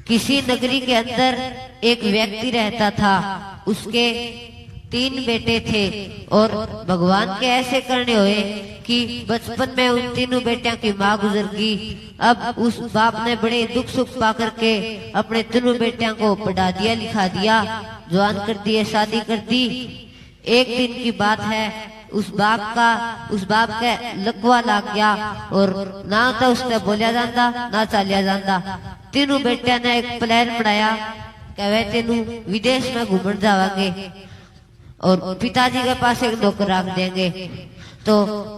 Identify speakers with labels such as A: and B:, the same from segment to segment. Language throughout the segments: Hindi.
A: किसी नगरी के अंदर एक व्यक्ति रहता था। उसके 3 बेटे थे और भगवान के ऐसे करने हुए कि बचपन में उन तीनों बेटियों की माँ गुजर गई। अब उस बाप ने बड़े दुख सुख पा करके अपने तीनों बेटियों को पढ़ा दिया, लिखा दिया, जवान कर दिए, शादी कर दी। एक दिन की बात है, उस बाप का लकवा लग गया और ना तो उसने बोलिया जाता ना चालिया जाता। तीनों बेटिया ने एक प्लान बनाया कि वे तेनू विदेश में घूमने जावांगे और पिताजी के पास एक नौकर रख देंगे। तो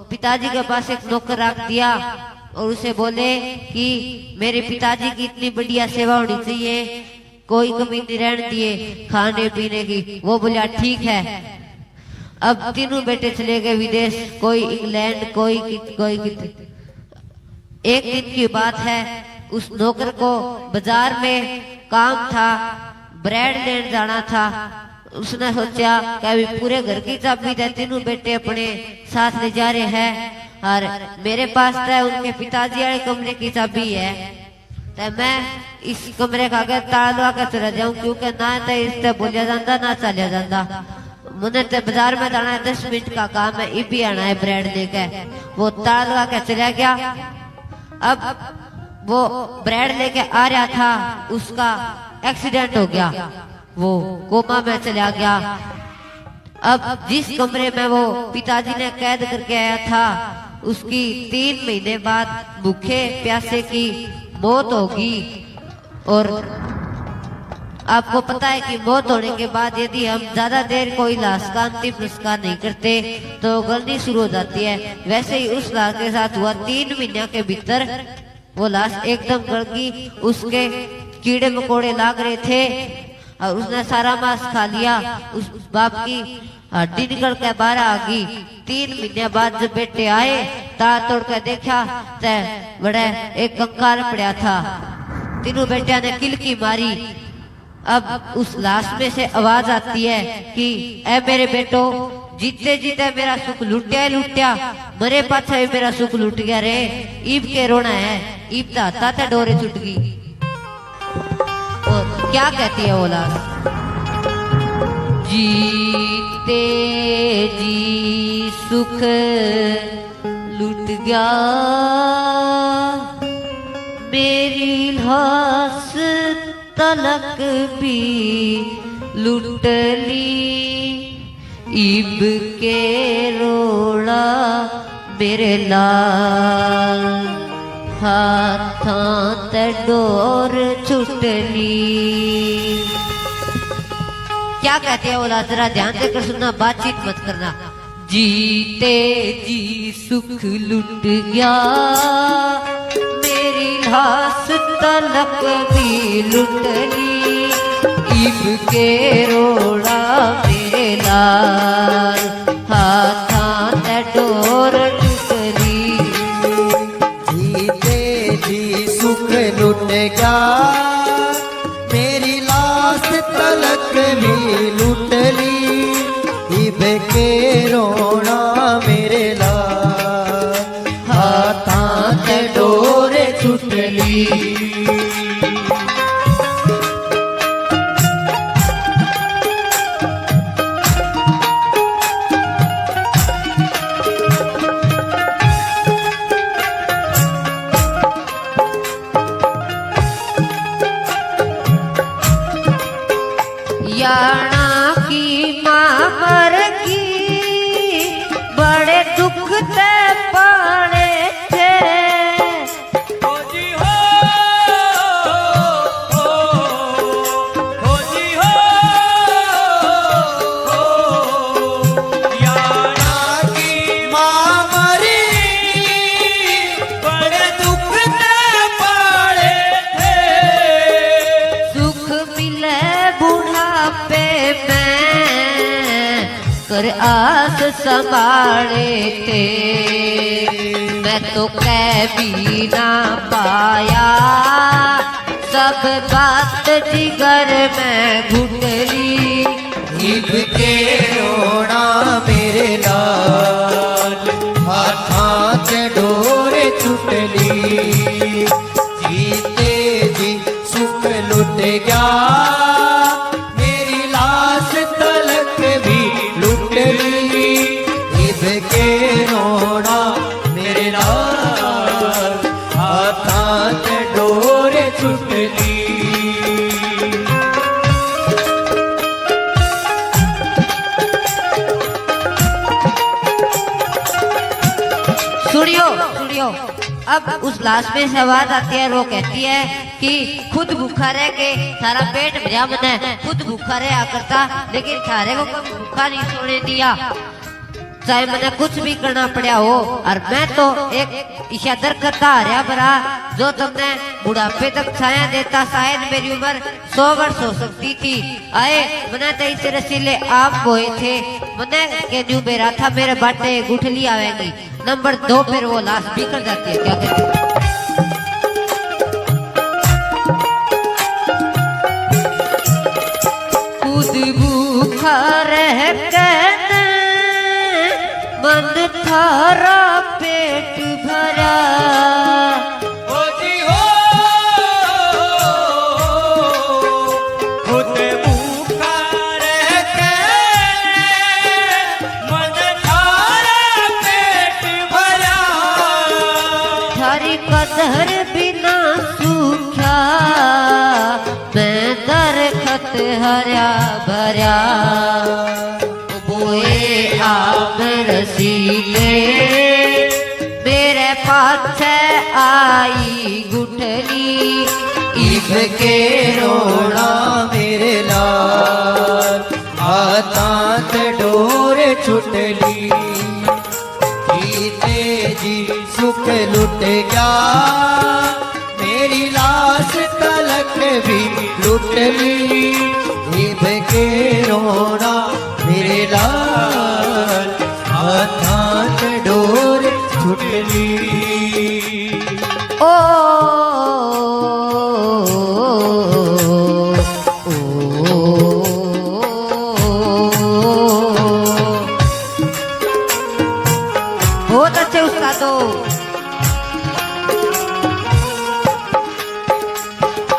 A: पिताजी के पास एक नौकर रख दिया और उसे बोले कि मेरे पिताजी की इतनी बढ़िया सेवा होनी चाहिए, कोई कमी नहीं रहने दिए खाने पीने की। वो बोला ठीक है। अब तीनों बेटे चले गए विदेश, कोई इंग्लैंड, कोई एक दिन की बात है, उस नौकर को बाजार में काम था, ब्रेड लेने जाना था। उसने सोचा कि अभी पूरे घर की चाबी दे, तीनों बेटे अपने साथ ले जा रहे हैं और मेरे पास तो उनके पिताजी वाले कमरे की चाबी है, तो मैं इस कमरे का आगे ताला लगा के चला जाऊं, क्योंकि ना तो इससे बोलिया जाता ना चलिया जाता। मुझे तो बाजार में जाना है, 10 मिनट का काम है, ये भी आना है ब्रेड लेके। वो ताला लगा के चला गया। अब वो ब्रेड लेके आ रहा था, उसका एक्सीडेंट हो गया, वो कोमा में चला गया। अब जिस कमरे में वो पिताजी ने कैद करके आया था, उसकी 3 महीने बाद भूखे प्यासे की मौत होगी। और आपको पता है कि मौत होने के बाद यदि हम ज्यादा देर कोई लाश का अंतिम संस्कार नहीं करते तो गलनी शुरू हो जाती है। वैसे ही उस लाश के साथ हुआ। 3 महीने के भीतर वो लाश एकदम गल गई, उसके कीड़े मकोड़े लाग रहे थे और उसने सारा मांस खा लिया। उस बाप की हड्डी निकल के बाहर आ गई। 3 महीने बाद जब बेटे आए, तार तोड़ कर देखा तो बड़ा एक कंकाल पड़ा था। तीनों बेटिया ने किलकी मारी। अब उस लाश में से आवाज आती है कि ऐ मेरे बेटो, जीते जीते मेरा सुख लुटिया, मरे पाछे मेरा सुख लुट गया रे। ईब के रोना है, ईब दाता था डोरे छुट गई। और क्या कहती है वो लाश? जीते जी सुख लुट गया, मेरी लाश तलक भी लुट ली। ईब के रोड़ा मेरे लाल, हाथां ते डोर छुट ली। क्या कहते हैं ओला? जरा ध्यान देकर सुनना, बातचीत मत करना। जीते जी सुख लुट गया, मेरी लाश तलक भी लुट ली। ईब के रोड़ा मेरे लाल, हाथां ते डोर छुट ली।
B: जीते जी सुख लुट गया, मेरी लाश तलक भी लुट ली। ईब के रोना मेरे लाल, हाथां ते डोर छुट ली।
A: याना की माँ मर गई, बड़े दुख ते पाले थे। कर आस संभाले थे, मैं तो कह भी ना पाया। सब बात जिगर में घुट ली।
B: ईब के रोना मेरे लाल, हाथां ते डोर छुट ली। जीते जी सुख लुट गया मेरी लाश तलक भी लुट ली इब के रोना मेरे नाल हाथां ते डोर छुट ली
A: सुनियो सुनियो। अब उस लाश में से आवाज आती है, वो कहती है कि खुद भूखा रह के थारा पेट भरा मन है, खुद भूखा रहा करता लेकिन थारे को कभी भूखा नहीं सोने दिया, चाहे मैंने कुछ भी करना पड़ा हो। और मैं तो एक ईशा दरकता हरिया भरा जो तुमने बुढ़ापे तक छाया देता, शायद मेरी उम्र 100 वर्ष हो सकती थी। आए मैंने तो इसे रसीले आप बोए थे, मैंने के न्यू मेरा था मेरे बाटे गुठली आवेगी। नंबर 2 फिर वो लाश बिखर जाती है। क्या कहते हैं? खुद भूखा रह के मन थारा पेट भरा,
B: ओ जी हो खुद भूखा रह के मन थारा पेट भरा
A: थारी कदर बिना सूखा मैं दरखत हरा भरा, बोए आप रसीले मेरे पास आई गुठली
B: इब के रोना मेरे लाल हाथां ते डोर छुट ली जीते जी सुख लुट गया मेरी लाश तलक भी लुट ली इब के रोना मेरे लाल हाथां ते डोर छुट ली
A: ओ बहुत अच्छे उस्तादो।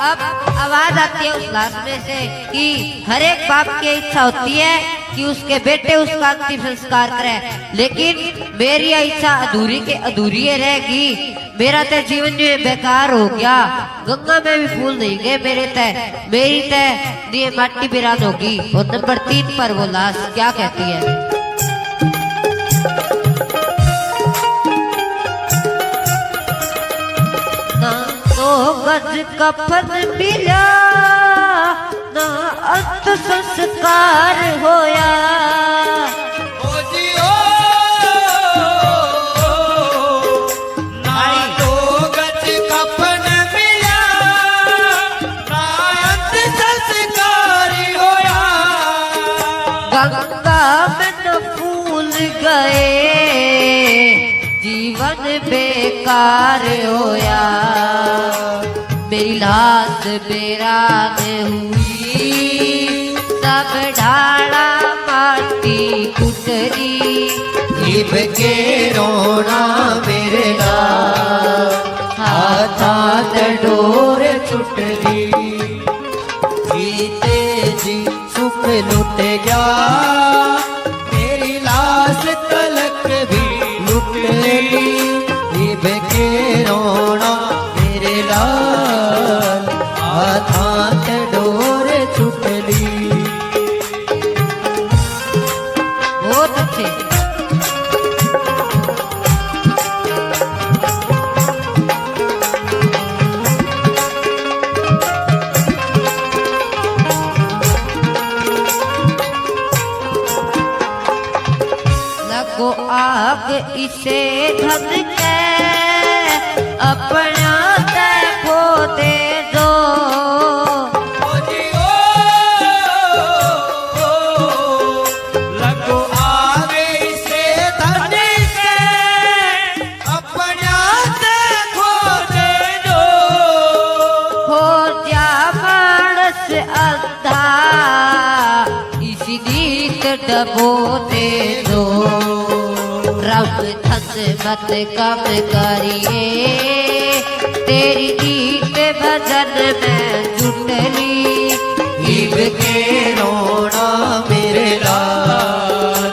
A: अब आवाज आती है उस लाश में से कि हर एक बाप की इच्छा होती है कि उसके बेटे उसका अंतिम संस्कार करे, लेकिन मेरी इच्छा अधूरी के अधूरी रहेगी। मेरा तो जीवन जो बेकार हो गया, गंगा में भी फूल नहीं गए मेरे तय, मेरी तय लिए माटी बिरान होगी। और नंबर 3 पर वो लाश क्या कहती है? ना तो गज कफन मिला ना अंत संस्कार होया,
B: ओ जी ओ ना तो गज कफन मिला ना अंत संस्कार होया
A: गंगा में न फूल गए जीवन बेकार होया, मेरी लाश बेरान हुई सब ढाला माटी कुटरी
B: इब के रोना मेरे लाल हाथां ते डोर छुट ली जीते जी सुख लुट गया मेरी लाश तलक भी लुट ली इब के रोना मेरे लाल हाथां ते डोर छुट ली
A: बहुत अच्छे। लगो आग इसे धन के अपना देखो दे दो,
B: ओ जी लगो आगे से धन के अपना देखो दे दो
A: हो जा मानस अंधा इस नीत डबो दे दो, रब धन मत कम करिए तेरी नीत भजन में जुट ली
B: के रोना मेरे लाल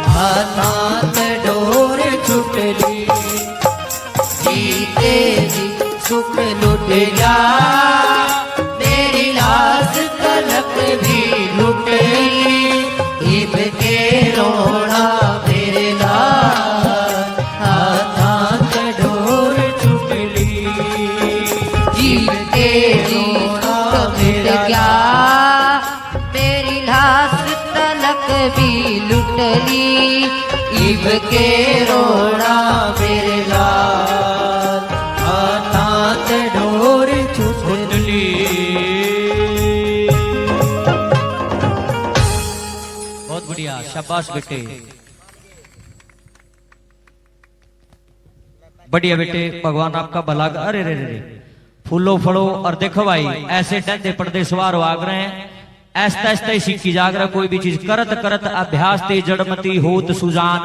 B: हाथां ते डोर छुटली जीते जी सुख लुट गया मेरी लाश तलक भी लुट ली इब के रोना मेरे लाल हाथां ते डोर छुटली
A: जीते जी सुख मिल गया मेरी लाश तलक भी लुट ली
B: इब के रोना मेरे लाल हाथां ते डोर छुटली
C: बहुत बढ़िया, शाबाश बेटे, बढ़िया बेटे, भगवान आपका भला। अरे रे रे फूलो फड़ो। और देखो भाई ऐसे डंडे पर्दे सवार हो आग रहे हैं, ऐसा ऐसा ही सीखी जाग रहा। कोई भी चीज करत करत अभ्यास ते जड़मती होत सुजान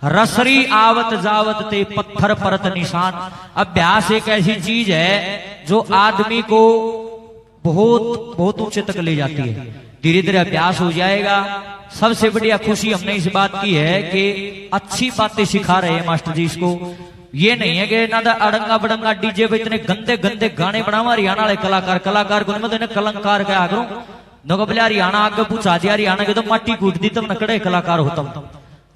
C: रसरी आवत जावत ते पत्थर परत निशान। अभ्यास एक ऐसी चीज है जो आदमी को बहुत बहुत ऊंचे तक ले जाती है। धीरे धीरे अभ्यास हो जाएगा। सबसे बढ़िया खुशी हमने इस बात की है कि अच्छी बातें सिखा रहे हैं मास्टर जी इसको। ये नहीं है कि ना अड़ंगा बड़ंगा डीजे पे इतने गंदे गंदे गाने बनावा। हरियाणा वाले कलाकार को कलंकार क्या करूं नको बोले हरियाणा आगे पूछा दिया, हरियाणा के तो माटी कूट दी तब नकड़े कलाकार होता हूं।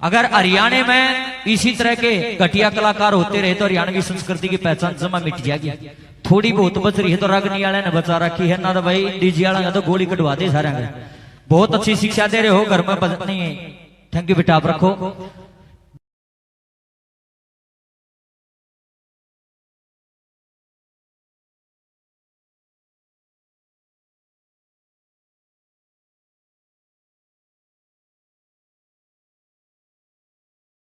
C: अगर हरियाणा में इसी तरह के घटिया कलाकार होते रहे तो हरियाणा की संस्कृति की पहचान जमा मिट जाएगी। थोड़ी बहुत बच रही है तो रगनी वाले ने बचा रखी है, ना तो भाई डीजे वाला तो गोली कटवा दे सारे। बहुत अच्छी शिक्षा दे रहे हो, घर में नहीं है। थैंक यू बेटा, आप रखो।